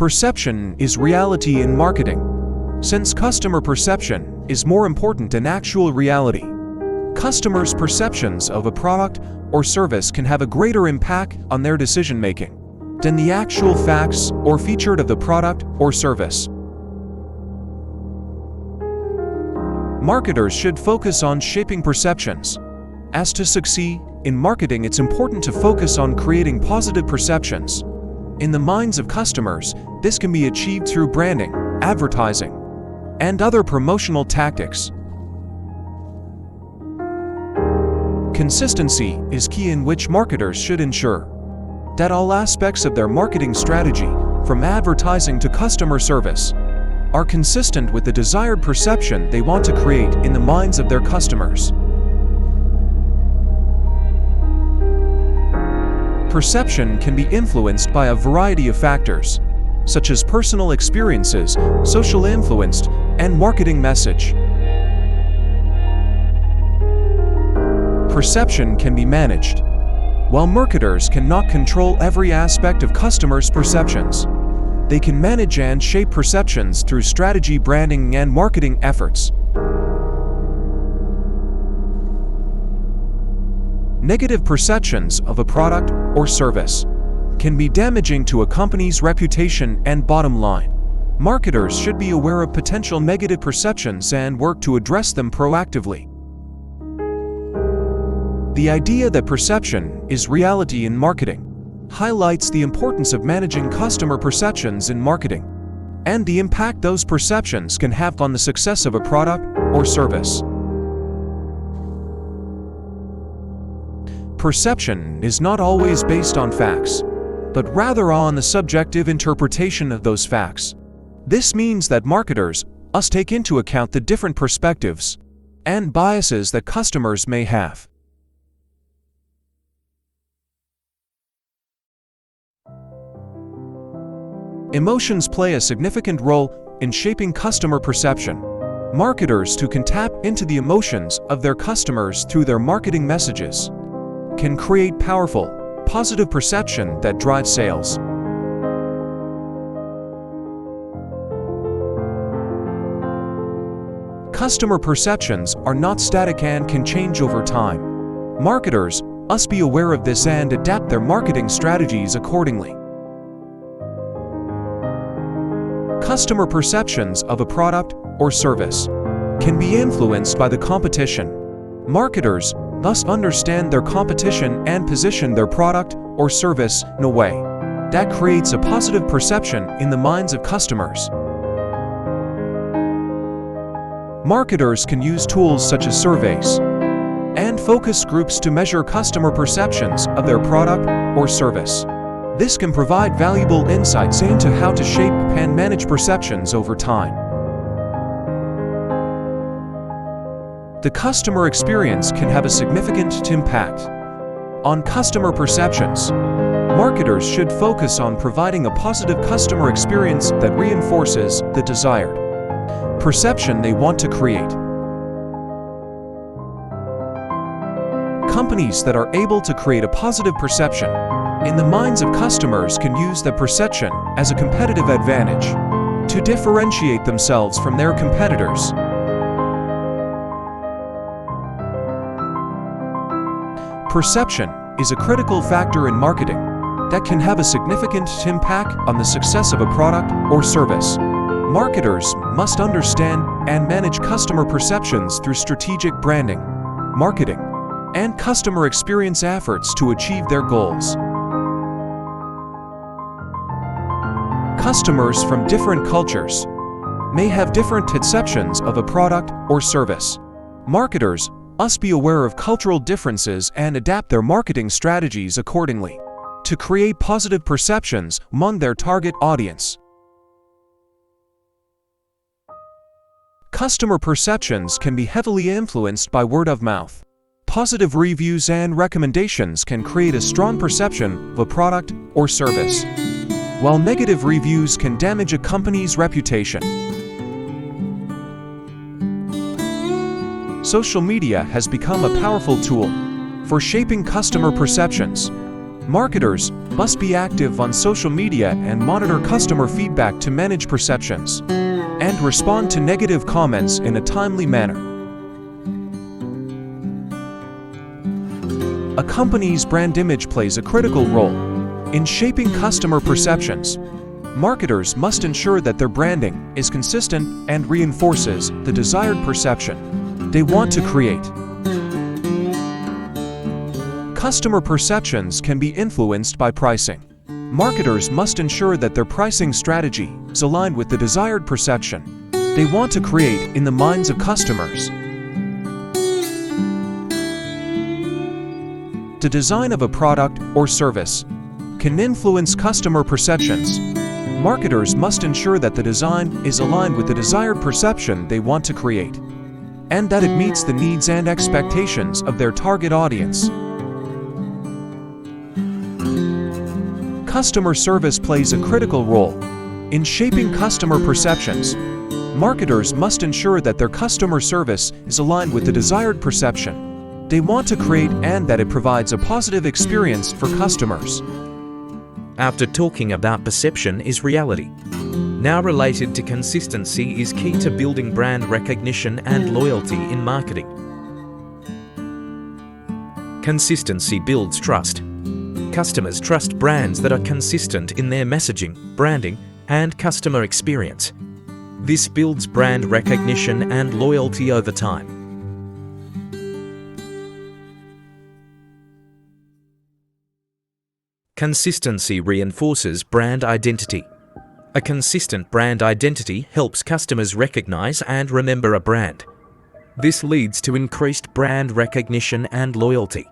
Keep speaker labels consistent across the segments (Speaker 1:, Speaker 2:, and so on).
Speaker 1: Perception is reality in marketing. Since customer perception is more important than actual reality, customers' perceptions of a product or service can have a greater impact on their decision-making than the actual facts or features of the product or service. Marketers should focus on shaping perceptions. As to succeed in marketing, it's important to focus on creating positive perceptions in the minds of customers. This can be achieved through branding, advertising, and other promotional tactics. Consistency is key, in which marketers should ensure that all aspects of their marketing strategy, from advertising to customer service, are consistent with the desired perception they want to create in the minds of their customers. Perception can be influenced by a variety of factors, such as personal experiences, social influence, and marketing message. Perception can be managed. While marketers cannot control every aspect of customers' perceptions, they can manage and shape perceptions through strategy, branding, and marketing efforts. Negative perceptions of a product or service can be damaging to a company's reputation and bottom line. Marketers should be aware of potential negative perceptions and work to address them proactively. The idea that perception is reality in marketing highlights the importance of managing customer perceptions in marketing and the impact those perceptions can have on the success of a product or service. Perception is not always based on facts, but rather on the subjective interpretation of those facts. This means that marketers must take into account the different perspectives and biases that customers may have. Emotions play a significant role in shaping customer perception. Marketers who can tap into the emotions of their customers through their marketing messages can create powerful, positive perception that drives sales. Customer perceptions are not static and can change over time. Marketers must be aware of this and adapt their marketing strategies accordingly. Customer perceptions of a product or service can be influenced by the competition. Marketers must understand their competition and position their product or service in a way that creates a positive perception in the minds of customers. Marketers can use tools such as surveys and focus groups to measure customer perceptions of their product or service. This can provide valuable insights into how to shape and manage perceptions over time. The customer experience can have a significant impact on customer perceptions. Marketers should focus on providing a positive customer experience that reinforces the desired perception they want to create. Companies that are able to create a positive perception in the minds of customers can use that perception as a competitive advantage to differentiate themselves from their competitors. Perception is a critical factor in marketing that can have a significant impact on the success of a product or service. Marketers must understand and manage customer perceptions through strategic branding, marketing, and customer experience efforts to achieve their goals. Customers from different cultures may have different perceptions of a product or service. Marketers must be aware of cultural differences and adapt their marketing strategies accordingly to create positive perceptions among their target audience. Customer perceptions can be heavily influenced by word of mouth. Positive reviews and recommendations can create a strong perception of a product or service, while negative reviews can damage a company's reputation. Social media has become a powerful tool for shaping customer perceptions. Marketers must be active on social media and monitor customer feedback to manage perceptions and respond to negative comments in a timely manner. A company's brand image plays a critical role in shaping customer perceptions. Marketers must ensure that their branding is consistent and reinforces the desired perception they want to create. Customer perceptions can be influenced by pricing. Marketers must ensure that their pricing strategy is aligned with the desired perception they want to create in the minds of customers. The design of a product or service can influence customer perceptions. Marketers must ensure that the design is aligned with the desired perception they want to create, and that it meets the needs and expectations of their target audience. Customer service plays a critical role in shaping customer perceptions. Marketers must ensure that their customer service is aligned with the desired perception they want to create and that it provides a positive experience for customers.
Speaker 2: After talking about perception is reality. Now related to consistency is key to building brand recognition and loyalty in marketing. Consistency builds trust. Customers trust brands that are consistent in their messaging, branding, and customer experience. This builds brand recognition and loyalty over time. Consistency reinforces brand identity. A consistent brand identity helps customers recognize and remember a brand. This leads to increased brand recognition and loyalty.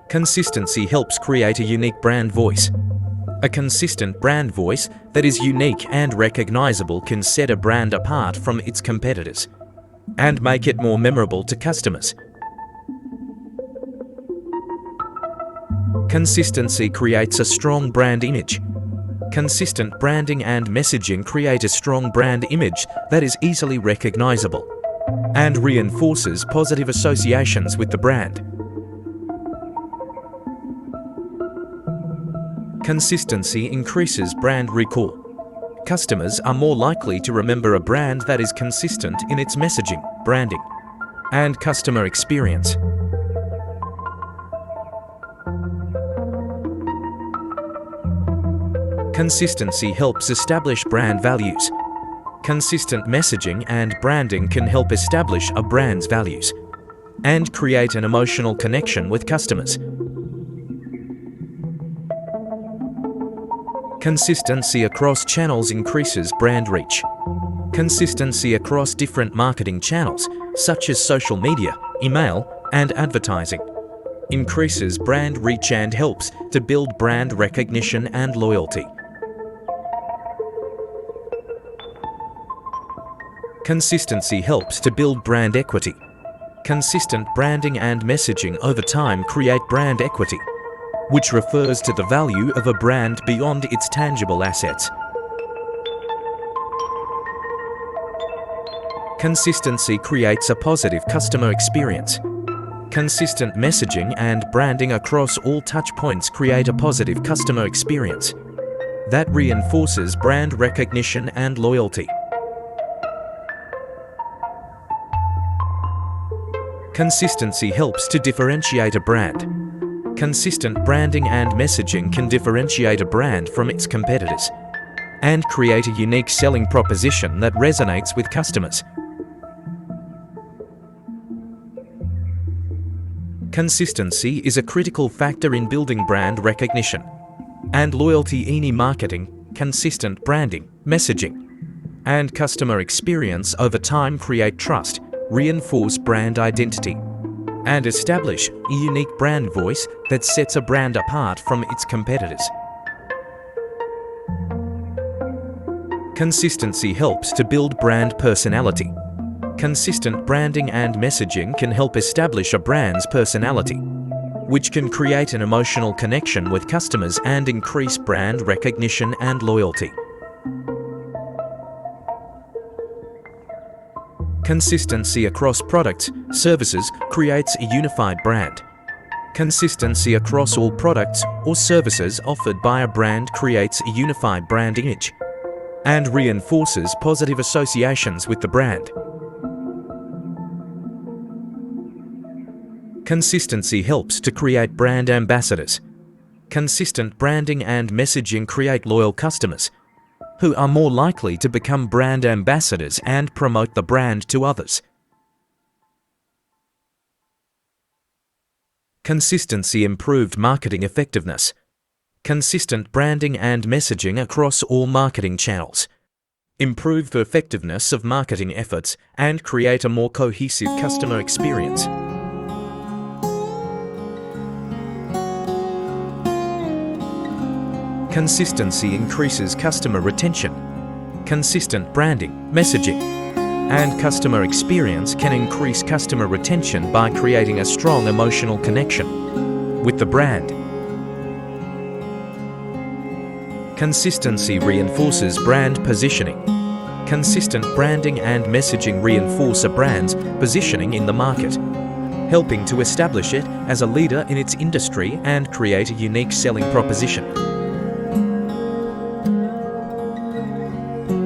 Speaker 2: Consistency helps create a unique brand voice. A consistent brand voice that is unique and recognizable can set a brand apart from its competitors and make it more memorable to customers. Consistency creates a strong brand image. Consistent branding and messaging create a strong brand image that is easily recognizable and reinforces positive associations with the brand. Consistency increases brand recall. Customers are more likely to remember a brand that is consistent in its messaging, branding, and customer experience. Consistency helps establish brand values. Consistent messaging and branding can help establish a brand's values and create an emotional connection with customers. Consistency across channels increases brand reach. Consistency across different marketing channels, such as social media, email, and advertising, increases brand reach and helps to build brand recognition and loyalty. Consistency helps to build brand equity. Consistent branding and messaging over time create brand equity, which refers to the value of a brand beyond its tangible assets. Consistency creates a positive customer experience. Consistent messaging and branding across all touch points create a positive customer experience that reinforces brand recognition and loyalty. Consistency helps to differentiate a brand. Consistent branding and messaging can differentiate a brand from its competitors and create a unique selling proposition that resonates with customers. Consistency is a critical factor in building brand recognition and loyalty in marketing. Consistent branding, messaging, and customer experience over time create trust, reinforce brand identity, and establish a unique brand voice that sets a brand apart from its competitors. Consistency helps to build brand personality. Consistent branding and messaging can help establish a brand's personality, which can create an emotional connection with customers and increase brand recognition and loyalty. Consistency across products, services creates a unified brand. Consistency across all products or services offered by a brand creates a unified brand image and reinforces positive associations with the brand. Consistency helps to create brand ambassadors. Consistent branding and messaging create loyal customers who are more likely to become brand ambassadors and promote the brand to others. Consistency improved marketing effectiveness. Consistent branding and messaging across all marketing channels improve the effectiveness of marketing efforts and create a more cohesive customer experience. Consistency increases customer retention. Consistent branding, messaging, and customer experience can increase customer retention by creating a strong emotional connection with the brand. Consistency reinforces brand positioning. Consistent branding and messaging reinforce a brand's positioning in the market, helping to establish it as a leader in its industry and create a unique selling proposition.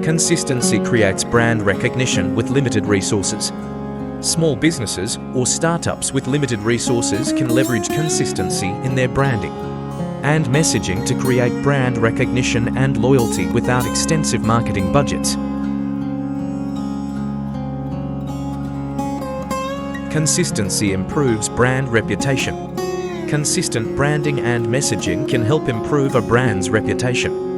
Speaker 2: Consistency creates brand recognition with limited resources. Small businesses or startups with limited resources can leverage consistency in their branding and messaging to create brand recognition and loyalty without extensive marketing budgets. Consistency improves brand reputation. Consistent branding and messaging can help improve a brand's reputation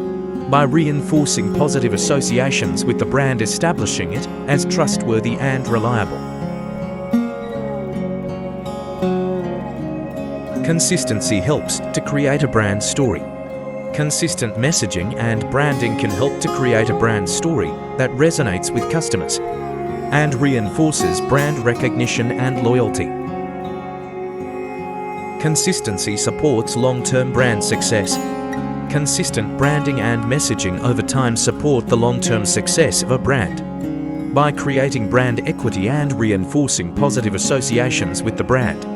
Speaker 2: by reinforcing positive associations with the brand, establishing it as trustworthy and reliable. Consistency helps to create a brand story. Consistent messaging and branding can help to create a brand story that resonates with customers and reinforces brand recognition and loyalty. Consistency supports long-term brand success. Consistent branding and messaging over time support the long-term success of a brand by creating brand equity and reinforcing positive associations with the brand.